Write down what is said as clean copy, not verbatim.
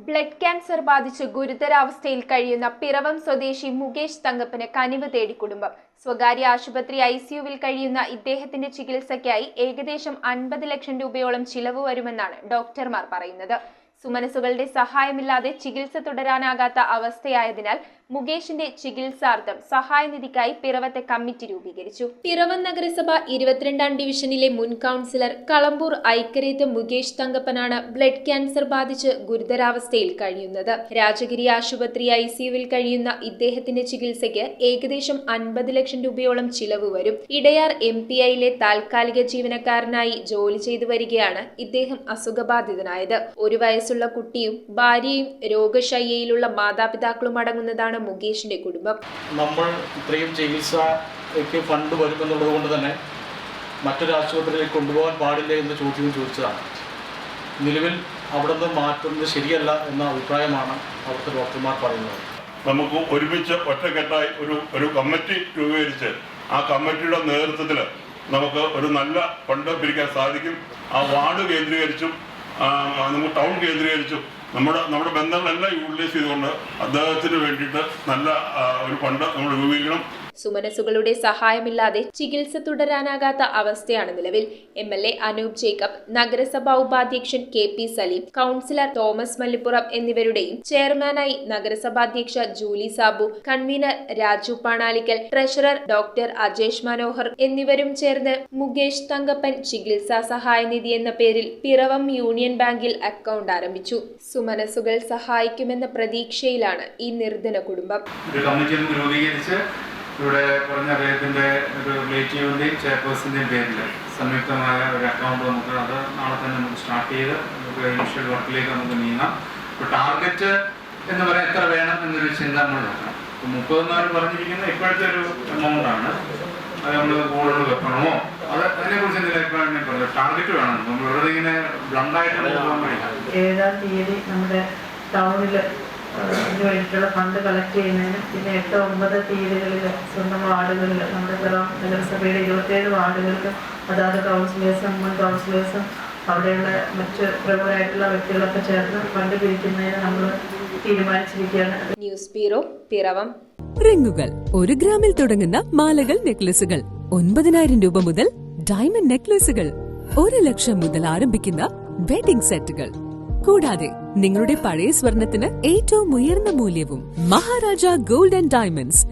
Blood cancer ബാധിച്ച് ഗുരുതരാവസ്ഥയിൽ കഴിയുന്ന പിറവം സ്വദേശി മുകേഷ് തങ്കപ്പന് കനിവ് തേടി കുടുംബം. സ്വകാര്യ ആശുപത്രി ICUവിൽ കഴിയുന്ന ഇദ്ദേഹത്തിന്റെ ചികിത്സയ്ക്കായി ഏകദേശം 50 ലക്ഷം രൂപയോളം ചിലവ് വരുമെന്നാണ് ഡോക്ടർമാർ പറയുന്നത്. സുമനസുകളുടെ സഹായമില്ലാതെ ചികിത്സ തുടരാനാകാത്ത അവസ്ഥയായതിനാൽ മുകേഷിന്റെ ചികിത്സാർത്ഥം സഹായനിധിക്കായി പിറവത്തെ കമ്മിറ്റി രൂപീകരിച്ചു. പിറവം നഗരസഭ 22ാം ഡിവിഷനിലെ മുൻ കൗൺസിലർ കളമ്പൂർ ഐക്കരേത്ത് മുകേഷ് തങ്കപ്പനാണ് ബ്ലഡ് ക്യാൻസർ ബാധിച്ച് ഗുരുതരാവസ്ഥയിൽ കഴിയുന്നത്. രാജഗിരി ആശുപത്രി ICUവിൽ കഴിയുന്ന ഇദ്ദേഹത്തിന്റെ ചികിത്സയ്ക്ക് ഏകദേശം 50 ലക്ഷം രൂപയോളം ചിലവ് വരും. ഇടയാർ MPIയിലെ താൽക്കാലിക ജീവനക്കാരനായി ജോലി ചെയ്തു വരികയാണ് ഇദ്ദേഹം അസുഖബാധിതനായത്. 1 വയസ്സുള്ള കുട്ടിയും ഭാര്യയും രോഗശയ്യയിലുള്ള മാതാപിതാക്കളും അടങ്ങുന്നതാണ് മുകേഷിന്റെ കുടുംബം. നമ്മൾ ഇത്രയും ചികിത്സയ്ക്ക് ഫണ്ട് വരുമെന്നുള്ളത് കൊണ്ട് തന്നെ മറ്റൊരു ആശുപത്രിയിലേക്ക് കൊണ്ടുപോകാൻ പാടില്ല എന്ന ചോദ്യം ചോദിച്ചതാണ്. നിലവിൽ അവിടെ നിന്ന് മാറ്റുന്നത് ശരിയല്ല എന്ന അഭിപ്രായമാണ് അവിടുത്തെ ഡോക്ടർമാർ പറയുന്നത്. നമുക്ക് ഒരുമിച്ച് ഒറ്റക്കെട്ടായി ഒരു കമ്മിറ്റി രൂപീകരിച്ച് ആ കമ്മിറ്റിയുടെ നേതൃത്വത്തിൽ നമുക്ക് ഒരു നല്ല ഫണ്ട് പിരിക്കാൻ സാധിക്കും. ആ വാർഡ് കേന്ദ്രീകരിച്ചും നമുക്ക് ടൗൺ കേന്ദ്രീകരിച്ചും നമ്മുടെ ബന്ധങ്ങളെല്ലാം യൂട്ടിലൈസ് ചെയ്തുകൊണ്ട് അദ്ദേഹത്തിന് വേണ്ടിയിട്ട് നല്ല ഒരു ഫണ്ട് നമ്മൾ രൂപീകരിക്കണം. സുമനസുകളുടെ സഹായമില്ലാതെ ചികിത്സ തുടരാനാകാത്ത അവസ്ഥയാണ് നിലവിൽ. MLA അനൂപ് ജേക്കബ്, നഗരസഭാ ഉപാധ്യക്ഷൻ KP Saleem, councillor Thomas Mallippuram എന്നിവരുടെയും ചെയർമാനായി നഗരസഭാധ്യക്ഷ Julie Sabu, convener Raju Panalickal, treasurer doctor Ajesh Manohar എന്നിവരും ചേർന്ന് മുകേഷ് തങ്കപ്പൻ ചികിത്സാ സഹായനിധി എന്ന പേരിൽ പിറവം യൂണിയൻ ബാങ്കിൽ അക്കൗണ്ട് ആരംഭിച്ചു. സുമനസുകൾ സഹായിക്കുമെന്ന പ്രതീക്ഷയിലാണ് ഈ നിർധന കുടുംബം. ഇവിടെ കുറഞ്ഞ അദ്ദേഹത്തിൻ്റെ ഒരു റിലേറ്റീവിൻ്റെയും ചെയർപേഴ്സൻ്റെയും പേരിൽ സംയുക്തമായ ഒരു അക്കൗണ്ട് നമുക്ക് അത് നാളെ തന്നെ നമുക്ക് സ്റ്റാർട്ട് ചെയ്ത് നമുക്ക് ഇനിഷ്യൽ വർക്കിലേക്ക് നമുക്ക് നീങ്ങാം. ഇപ്പോൾ ടാർഗറ്റ് എന്ന് പറയാൻ എത്ര വേണം എന്നൊരു ചിന്ത നമ്മൾ നോക്കണം. ഇപ്പോൾ 30 പറഞ്ഞിരിക്കുന്ന ഇപ്പോഴത്തെ ഒരു എമൗണ്ടാണ്. അത് നമ്മൾ കൂടുതൽ വെക്കണമോ അതിനെക്കുറിച്ച് എന്തെങ്കിലും അഭിപ്രായം പറഞ്ഞു. ടാർഗറ്റ് വേണം. നമ്മൾ വെറുതെ ഇങ്ങനെ ബ്ലണ്ടായിട്ട് പോകാൻ കഴിയില്ല. 7-ാം തീയതി നമ്മുടെ ടൗണിൽ ഇതിന് വേണ്ടിയിട്ടുള്ള ഫണ്ട് കളക്ട് ചെയ്യുന്നതിന് പിന്നെ 8-9 തീയതികളിൽ സ്വന്തം വാർഡുകളിൽ നമ്മുടെ നഗരസഭയുടെ 27 വാർഡുകൾക്ക് അതാത് കൗൺസിലേഴ്സും മുൻ കൗൺസിലേഴ്സും അവിടെയുള്ള മറ്റ് പ്രമുഖരായിട്ടുള്ള വ്യക്തികളൊക്കെ ചേർന്ന് ഫണ്ട് പിരിക്കുന്നതിന് നമ്മൾ തീരുമാനിച്ചിരിക്കുകയാണ്. News bureau, Piravom. റിങ്ങുകൾ 1 ഗ്രാമിൽ തുടങ്ങുന്ന മാലകൾ, നെക്ലസുകൾ 9,000 രൂപ മുതൽ ഡയമണ്ട് നെക്ലസുകൾ 1 ലക്ഷം മുതൽ ആരംഭിക്കുന്ന വെഡിംഗ് സെറ്റുകൾ, കൂടാതെ നിങ്ങളുടെ പഴയ സ്വർണത്തിന് ഏറ്റവും ഉയർന്ന മൂല്യവും. Maharaja gold and diamonds,